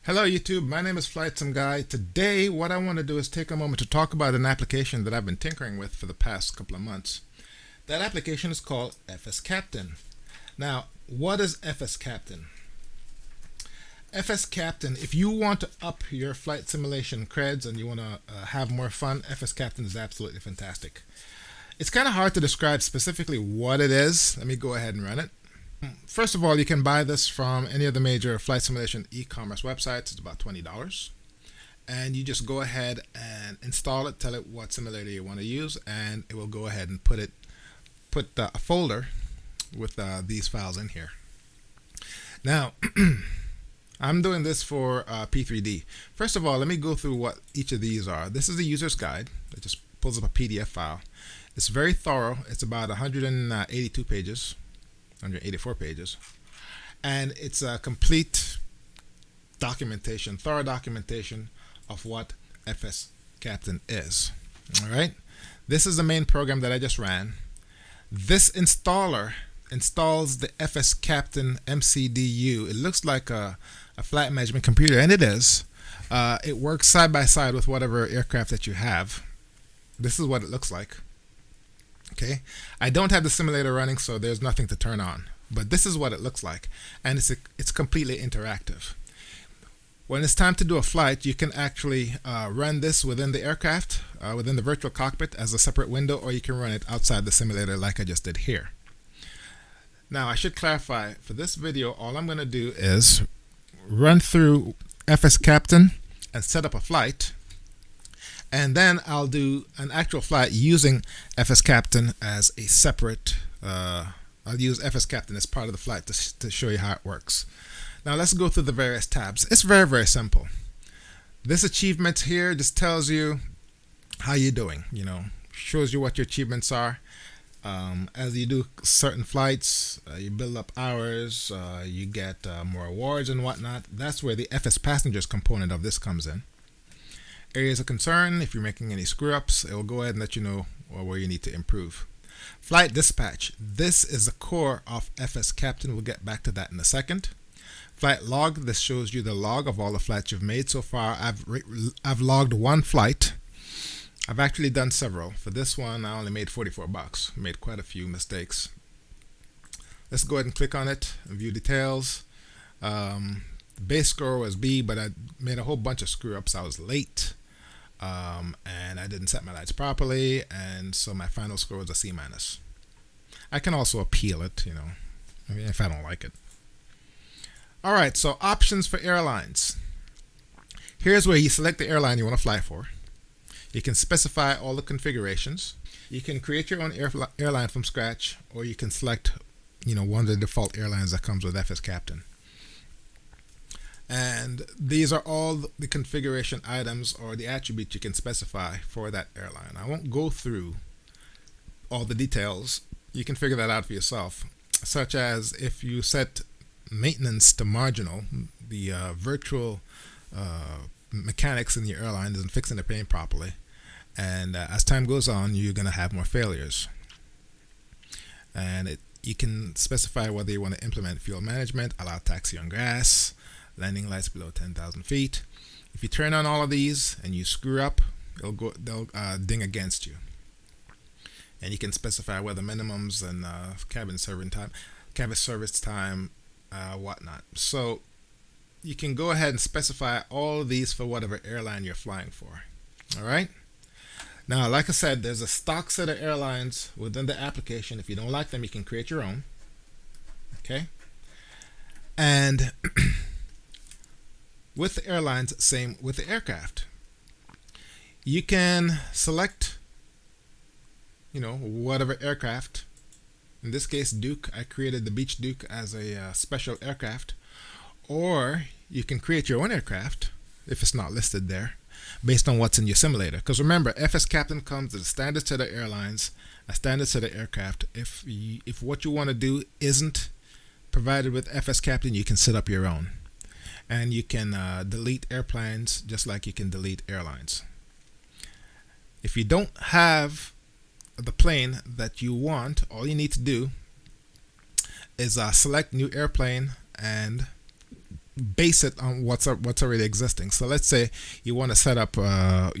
Hello YouTube, my name is Flightsimguy. Today what I want to do is take a moment to talk about an application that I've been tinkering with for the past couple of months. That application is called FS Captain. Now, what is FS Captain? FS Captain, if you want to up your flight simulation creds and you want to have more fun, FS Captain is absolutely fantastic. It's kind of hard to describe specifically what it is. Let me go ahead and run it. First of all, you can buy this from any of the major flight simulation e-commerce websites. It's about $20. And you just go ahead and install it, tell it what simulator you want to use, and it will go ahead and put a folder with these files in here. Now, I'm doing this for P3D. First of all, let me go through what each of these are. This is the user's guide. It just pulls up a PDF file. It's very thorough. It's about 182 pages. 184 pages, and it's a complete documentation, thorough documentation of what FS Captain is. All right, this is the main program that I just ran. This installer installs the FS Captain MCDU. It looks like a flight management computer, and it is. It works side by side with whatever aircraft that you have. This is what it looks like. Okay, I don't have the simulator running, so there's nothing to turn on, but this is what it looks like, and it's completely interactive. When it's time to do a flight, you can actually run this within the aircraft, within the virtual cockpit as a separate window, or you can run it outside the simulator like I just did here. Now, I should clarify, for this video, all I'm going to do is run through FS Captain and set up a flight. And then I'll do an actual flight using FS Captain as a separate, I'll use FS Captain as part of the flight to show you how it works. Now let's go through the various tabs. It's very, very simple. This achievement here just tells you how you're doing, shows you what your achievements are. As you do certain flights, you build up hours, you get more awards and whatnot. That's where the FS Passengers component of this comes in. Areas of concern, if you're making any screw ups, it will go ahead and let you know where you need to improve. Flight dispatch, this is the core of FS Captain. We'll get back to that in a second. Flight log, this shows you the log of all the flights you've made so far. I've logged one flight. I've actually done several. For this one, I only made 44 bucks. Made quite a few mistakes. Let's go ahead and click on it and view details. The base score was B, but I made a whole bunch of screw ups. I was late. And I didn't set my lights properly, and so my final score was a C-. I can also appeal it, if I don't like it. Alright, so options for airlines. Here's where you select the airline you want to fly for. You can specify all the configurations. You can create your own airline from scratch, or you can select one of the default airlines that comes with FS Captain. And these are all the configuration items or the attributes you can specify for that airline. I won't go through all the details. You can figure that out for yourself, such as if you set maintenance to marginal, the virtual mechanics in your airline isn't fixing the plane properly, and as time goes on, you're going to have more failures. And you can specify whether you want to implement fuel management, allow taxi on grass, landing lights below 10,000 feet. If you turn on all of these and you screw up, they'll ding against you. And you can specify whether minimums and cabin service time, whatnot. So you can go ahead and specify all of these for whatever airline you're flying for. All right. Now, like I said, there's a stock set of airlines within the application. If you don't like them, you can create your own. Okay. And with the airlines, same with the aircraft. You can select, whatever aircraft. In this case, Duke. I created the Beech Duke as a special aircraft. Or you can create your own aircraft if it's not listed there, based on what's in your simulator. Because remember, FS Captain comes with a standard set of airlines, a standard set of aircraft. If what you want to do isn't provided with FS Captain, you can set up your own. And you can delete airplanes just like you can delete airlines. If you don't have the plane that you want, all you need to do is select new airplane and base it on what's already existing. So let's say you want to set up, a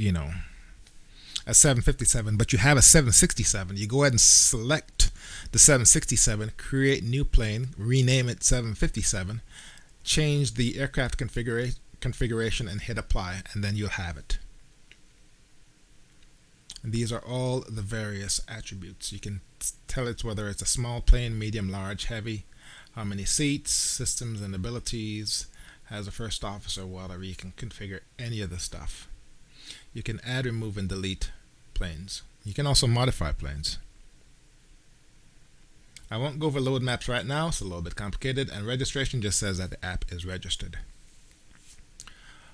757, but you have a 767. You go ahead and select the 767, create new plane, rename it 757, change the aircraft configuration, and hit apply, and then you'll have it. And these are all the various attributes. You can tell it whether it's a small plane, medium, large, heavy, how many seats, systems and abilities, has a first officer, whatever. You can configure any of the stuff. You can add, remove, and delete planes. You can also modify planes. I won't go over load maps right now, it's a little bit complicated, and registration just says that the app is registered.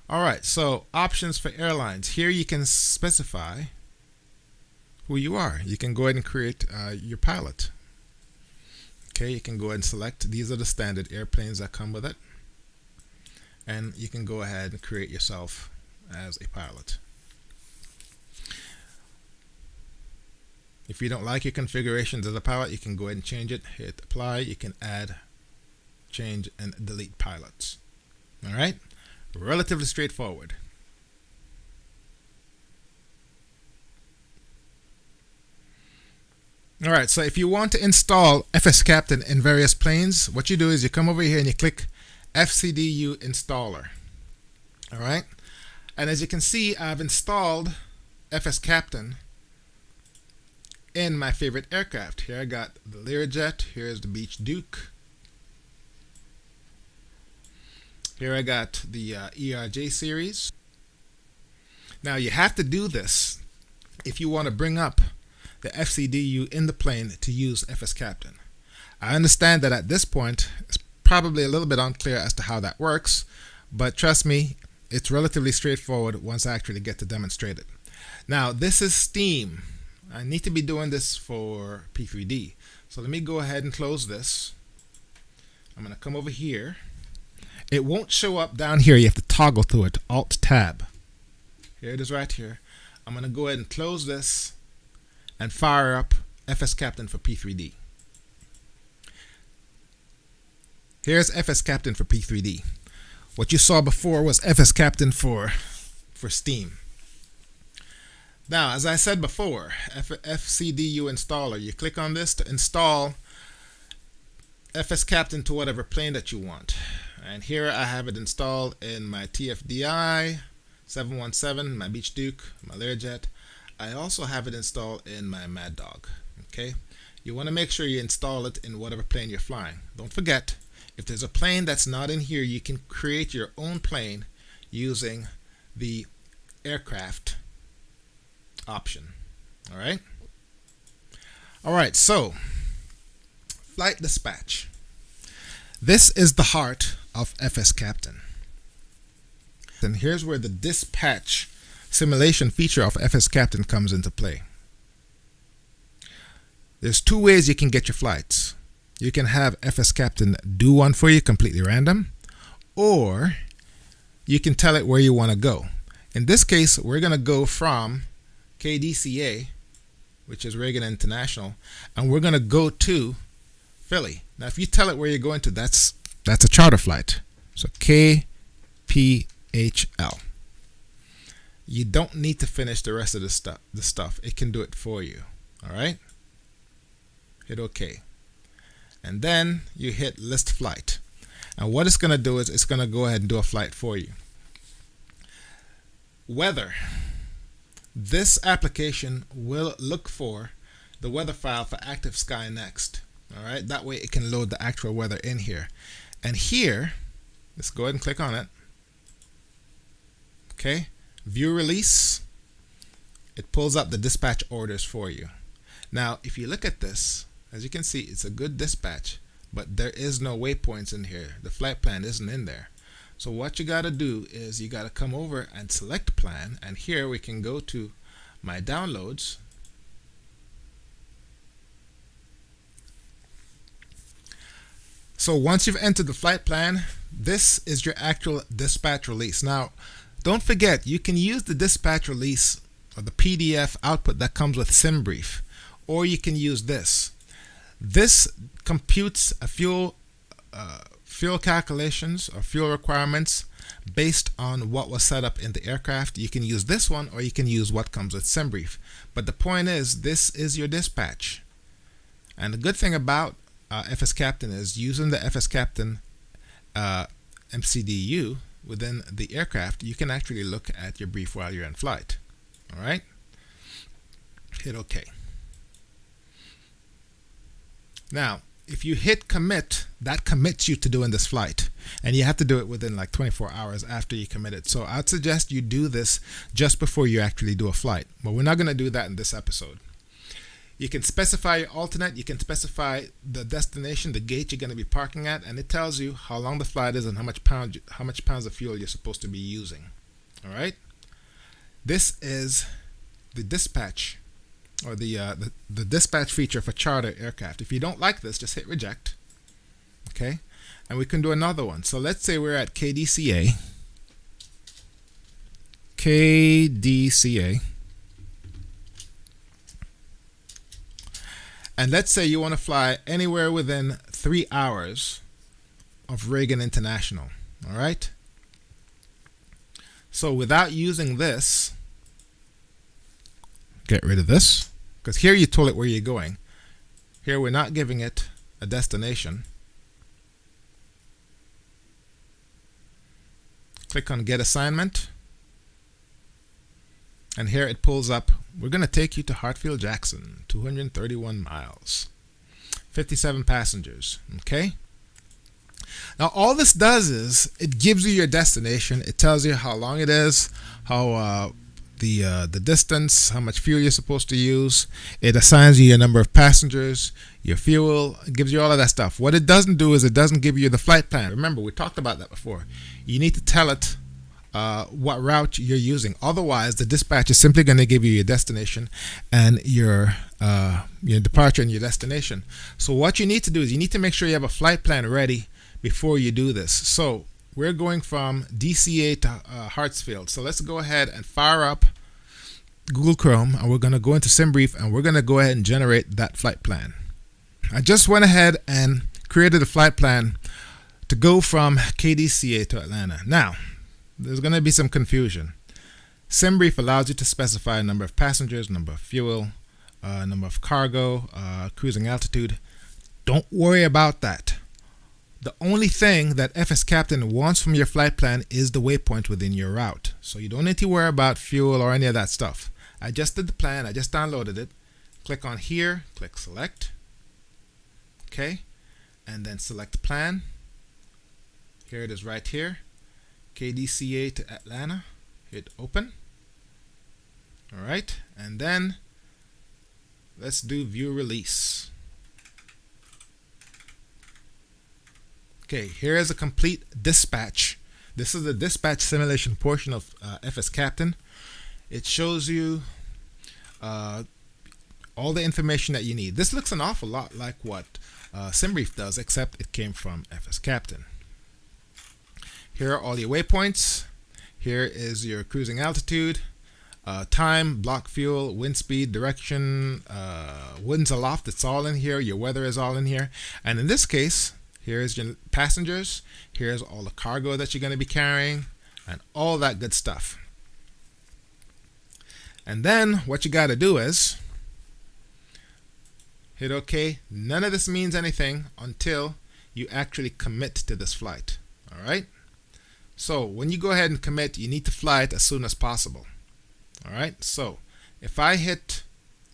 Alright, so options for airlines. Here you can specify who you are. You can go ahead and create your pilot. Okay, you can go ahead and select, these are the standard airplanes that come with it, and you can go ahead and create yourself as a pilot. If you don't like your configurations as a pilot, you can go ahead and change it, hit apply. You can add, change, and delete pilots. Alright, relatively straightforward. Alright, so if you want to install FS Captain in various planes, what you do is you come over here and you click FCDU installer. Alright, and as you can see, I've installed FS Captain in my favorite aircraft. Here I got the Learjet, here's the Beach Duke, here I got the ERJ series. Now you have to do this if you want to bring up the FCDU in the plane to use FS Captain. I understand that at this point it's probably a little bit unclear as to how that works, but trust me, it's relatively straightforward once I actually get to demonstrate it. Now this is Steam. I need to be doing this for P3D. So let me go ahead and close this. I'm going to come over here. It won't show up down here. You have to toggle through it. Alt Tab. Here it is right here. I'm going to go ahead and close this and fire up FS Captain for P3D. Here's FS Captain for P3D. What you saw before was FS Captain for Steam. Now, as I said before, FCDU installer, you click on this to install FS Captain to whatever plane that you want. And here I have it installed in my TFDI 717, my Beach Duke, my Learjet. I also have it installed in my Mad Dog. Okay, you want to make sure you install it in whatever plane you're flying. Don't forget, if there's a plane that's not in here, you can create your own plane using the aircraft option. Alright, so flight dispatch. This is the heart of FS Captain. And here's where the dispatch simulation feature of FS Captain comes into play. There's two ways you can get your flights. You can have FS Captain do one for you completely random, or you can tell it where you want to go. In this case, we're going to go from KDCA, which is Reagan International, and we're going to go to Philly. Now, if you tell it where you're going to, that's a charter flight. So KPHL. You don't need to finish the rest of the stuff. It can do it for you. All right. Hit OK, and then you hit list flight. And what it's going to do is it's going to go ahead and do a flight for you. Weather. This application will look for the weather file for Active Sky Next. Alright, that way it can load the actual weather in here. And here, let's go ahead and click on it. Okay, view release. It pulls up the dispatch orders for you. Now, if you look at this, as you can see, it's a good dispatch, but there is no waypoints in here. The flight plan isn't in there. So what you got to do is you got to come over and select plan, and here we can go to my downloads. So once you've entered the flight plan, this is your actual dispatch release. Now, don't forget, you can use the dispatch release or the PDF output that comes with SimBrief, or you can use this. This computes a fuel fuel calculations or fuel requirements based on what was set up in the aircraft, you can use this one or you can use what comes with SimBrief. But the point is, this is your dispatch. And the good thing about FS Captain is using the FS Captain MCDU within the aircraft, you can actually look at your brief while you're in flight. All right? Hit OK. Now, if you hit commit, that commits you to doing this flight. And you have to do it within like 24 hours after you commit it. So I'd suggest you do this just before you actually do a flight. But we're not going to do that in this episode. You can specify your alternate. You can specify the destination, the gate you're going to be parking at, and it tells you how long the flight is and how much pounds of fuel you're supposed to be using. All right. This is the dispatch, or the dispatch feature for charter aircraft. If you don't like this, just hit reject. Okay, and we can do another one. So let's say we're at KDCA. And let's say you want to fly anywhere within 3 hours of Reagan International. All right. So without using this, get rid of this, because here you told it where you're going. Here we're not giving it a destination. Click on Get Assignment. And here it pulls up, we're going to take you to Hartfield Jackson, 231 miles, 57 passengers. Okay. Now all this does is it gives you your destination. It tells you how long it is, how the distance, how much fuel you're supposed to use. It assigns you your number of passengers, your fuel. It gives you all of that stuff. What it doesn't do is it doesn't give you the flight plan. Remember, we talked about that before. You need to tell it what route you're using. Otherwise, the dispatch is simply going to give you your destination and your departure and your destination. So what you need to do is you need to make sure you have a flight plan ready before you do this. So we're going from DCA to Hartsfield. So let's go ahead and fire up Google Chrome, and we're going to go into SimBrief, and we're going to go ahead and generate that flight plan. I just went ahead and created a flight plan to go from KDCA to Atlanta. Now, there's going to be some confusion. SimBrief allows you to specify a number of passengers, number of fuel, number of cargo, cruising altitude. Don't worry about that. The only thing that FS Captain wants from your flight plan is the waypoint within your route. So you don't need to worry about fuel or any of that stuff. I just did the plan. I just downloaded it. Click on here. Click select. Okay. And then select plan. Here it is right here. KDCA to Atlanta. Hit open. All right. And then let's do view release. Okay, here is a complete dispatch. This is the dispatch simulation portion of FS Captain. It shows you all the information that you need. This looks an awful lot like what SimBrief does, except it came from FS Captain. Here are all your waypoints. Here is your cruising altitude, time, block fuel, wind speed, direction, winds aloft. It's all in here. Your weather is all in here. And in this case, here's your passengers. Here's all the cargo that you're going to be carrying and all that good stuff. And then what you got to do is hit OK. None of this means anything until you actually commit to this flight. All right. So when you go ahead and commit, you need to fly it as soon as possible. All right. So if I hit,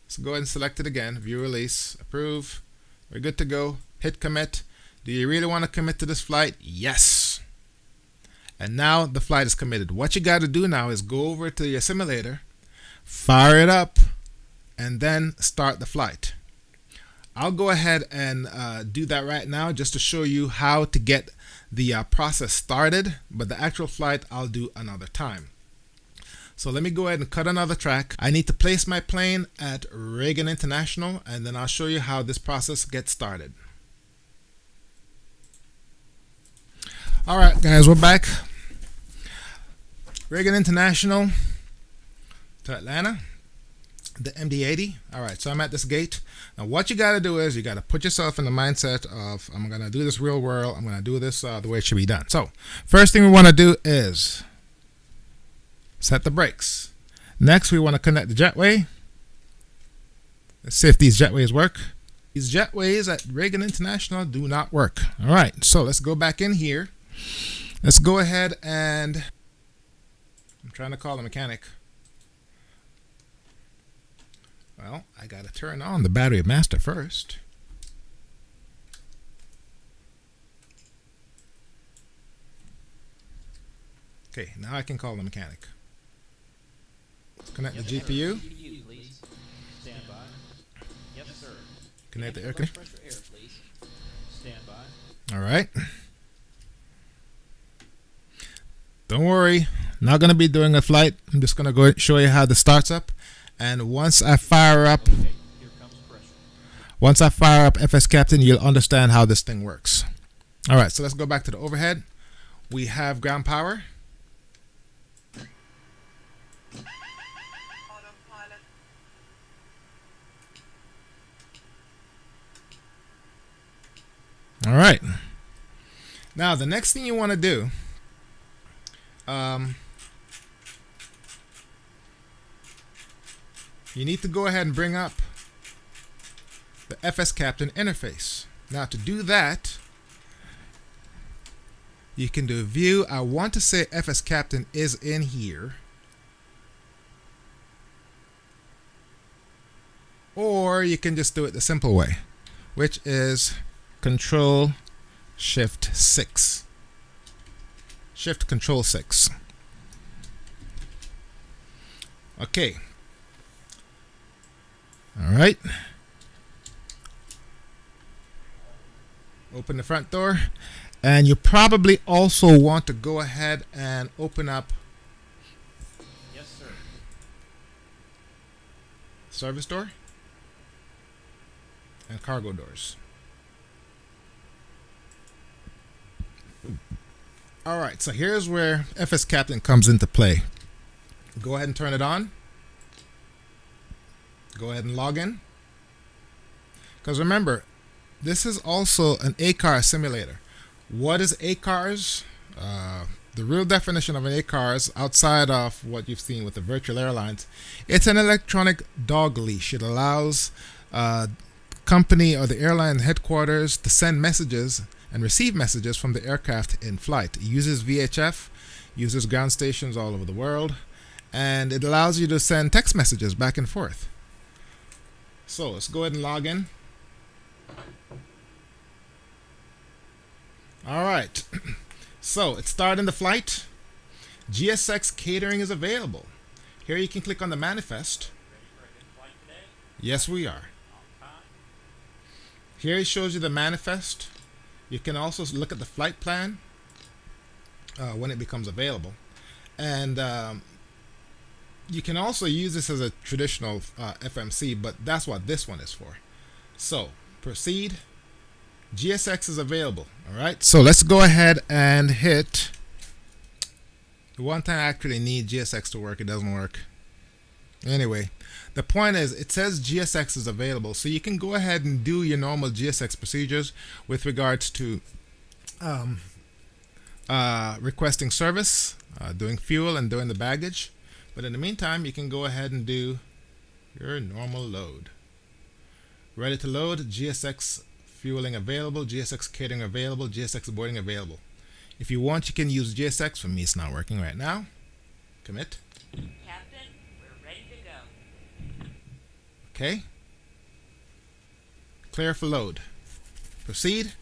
let's go ahead and select it again. View release, approve. We're good to go. Hit commit. Do you really want to commit to this flight? Yes. And now the flight is committed. What you got to do now is go over to your simulator, fire it up, and then start the flight. I'll go ahead and do that right now just to show you how to get the process started, but the actual flight I'll do another time. So let me go ahead and cut another track. I need to place my plane at Reagan International, and then I'll show you how this process gets started. All right, guys, we're back. Reagan International to Atlanta. the MD-80. All right, so I'm at this gate. Now what you got to do is you got to put yourself in the mindset of, I'm going to do this real world. I'm going to do this the way it should be done. So first thing we want to do is set the brakes. Next, we want to connect the jetway. Let's see if these jetways work. These jetways at Reagan International do not work. All right, so let's go back in here. Let's go ahead and I'm trying to call the mechanic. Well, I got to turn on the battery master first. Okay, now I can call the mechanic. Let's connect the GPU. Connect the air conditioner. All right. Don't worry, not going to be doing a flight. I'm just going to go show you how this starts up. And once I fire up FS Captain, you'll understand how this thing works. All right, so let's go back to the overhead. We have ground power. All right. Now, the next thing you want to do, you need to go ahead and bring up the FS Captain interface. Now, to do that, you can do view. I want to say FS Captain is in here. Or you can just do it the simple way, which is Control Shift 6. Shift Control 6. Okay. All right. Open the front door, and you probably also want to go ahead and open up service door and cargo doors. All right, so here's where FS Captain comes into play. Go ahead and turn it on. Go ahead and log in. Because remember, this is also an ACARS simulator. What is ACARS? The real definition of an ACARS, outside of what you've seen with the virtual airlines, it's an electronic dog leash. It allows company or the airline headquarters to send messages and receive messages from the aircraft in flight. It uses VHF, uses ground stations all over the world, and it allows you to send text messages back and forth. So let's go ahead and log in. All right, so it's starting the flight. GSX catering is available. Here you can click on the manifest. Yes, we are. Here it shows you the manifest. You can also look at the flight plan when it becomes available. And you can also use this as a traditional FMC, but that's what this one is for. So, proceed. GSX is available. All right. So let's go ahead and hit. The one time I actually need GSX to work, it doesn't work. Anyway, the point is, it says GSX is available, so you can go ahead and do your normal GSX procedures with regards to requesting service, doing fuel, and doing the baggage. But in the meantime, you can go ahead and do your normal load. Ready to load, GSX fueling available, GSX catering available, GSX boarding available. If you want, you can use GSX. For me, it's not working right now. Commit. Captain, we're ready to go. Okay. Clear for load. Proceed.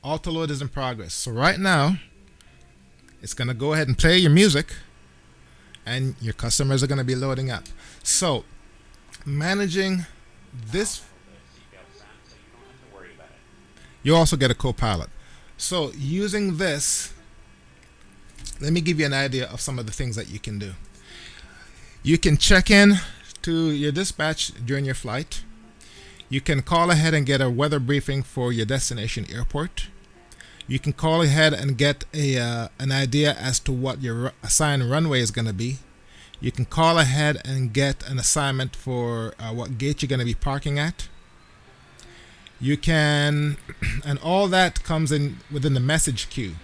Auto load is in progress. So right now, it's going to go ahead and play your music, and your customers are going to be loading up. So, managing this, you also get a co-pilot. So, using this, let me give you an idea of some of the things that you can do. You can check in to your dispatch during your flight. You can call ahead and get a weather briefing for your destination airport. You can call ahead and get an idea as to what your assigned runway is going to be. You can call ahead and get an assignment for what gate you're going to be parking at. You can, and all that comes in within the message queue.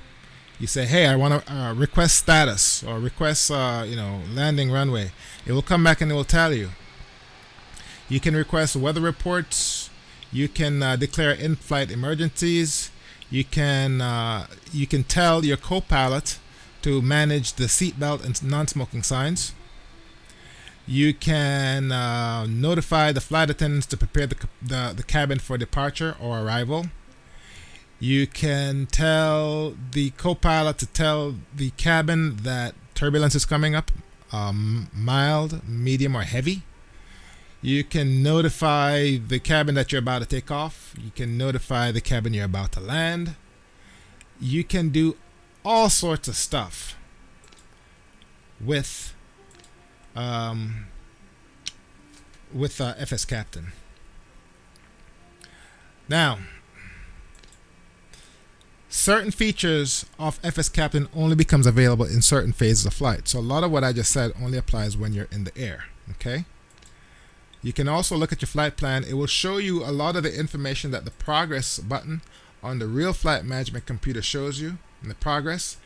You say, hey, I want to request status or request, landing runway. It will come back and it will tell you. You can request weather reports. You can declare in-flight emergencies. You can tell your co-pilot to manage the seatbelt and non-smoking signs. You can notify the flight attendants to prepare the cabin for departure or arrival. You can tell the co-pilot to tell the cabin that turbulence is coming up, mild, medium, or heavy. You can notify the cabin that you're about to take off. You can notify the cabin you're about to land. You can do all sorts of stuff with FS Captain. Now, certain features of FS Captain only becomes available in certain phases of flight. So a lot of what I just said only applies when you're in the air. Okay. You can also look at your flight plan. It will show you a lot of the information that the progress button on the real flight management computer shows you. In the progress,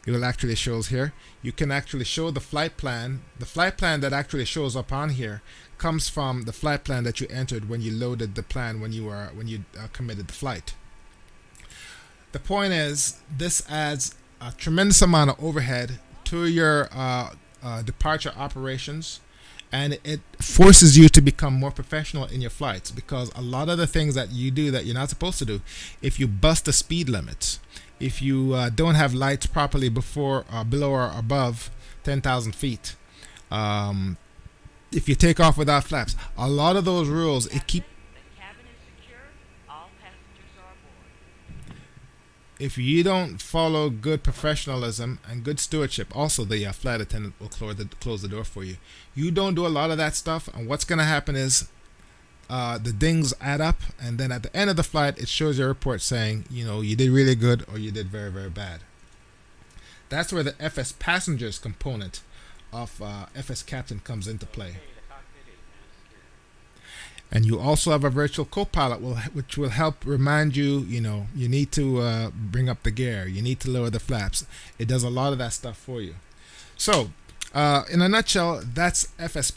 it will actually shows here. You can actually show the flight plan. The flight plan that actually shows up on here comes from the flight plan that you entered when you loaded the plan when you committed the flight. The point is, this adds a tremendous amount of overhead to your departure operations, and it forces you to become more professional in your flights, because a lot of the things that you do that you're not supposed to do, if you bust the speed limits, if you don't have lights properly below or above 10,000 feet, if you take off without flaps, a lot of those rules, The cabin is secure. All passengers are aboard. if you don't follow good professionalism and good stewardship, also the flight attendant will close the door for you. You don't do a lot of that stuff, and what's going to happen is the dings add up, and then at the end of the flight, it shows your report saying, you did really good or you did very, very bad. That's where the FS Passengers component of FS Captain comes into play. And you also have a virtual co-pilot which will help remind you, you need to bring up the gear, you need to lower the flaps. It does a lot of that stuff for you. So, in a nutshell, that's FS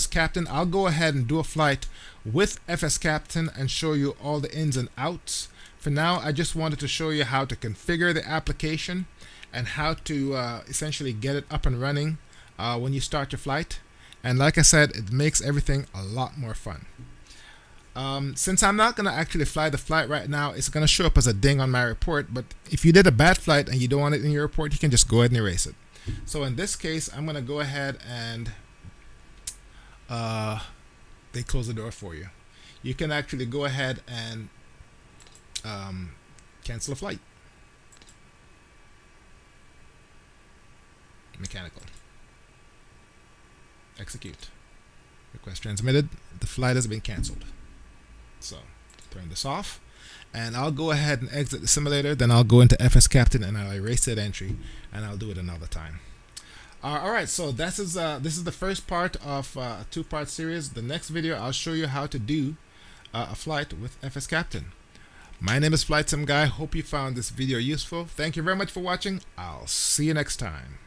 Captain. I'll go ahead and do a flight with FS Captain and show you all the ins and outs. For now, I just wanted to show you how to configure the application and how to essentially get it up and running when you start your flight. And like I said, it makes everything a lot more fun. Since I'm not going to actually fly the flight right now, it's going to show up as a ding on my report. But if you did a bad flight and you don't want it in your report, you can just go ahead and erase it. So in this case, I'm going to go ahead and they close the door for you. You can actually go ahead and cancel a flight. Mechanical. Execute. Request transmitted. The flight has been canceled. So turn this off, and I'll go ahead and exit the simulator. Then I'll go into FS Captain and I'll erase that entry, and I'll do it another time. All right, so this is the first part of a two-part series. The next video, I'll show you how to do a flight with FS Captain. My name is Flightsimguy. Hope you found this video useful. Thank you very much for watching. I'll see you next time.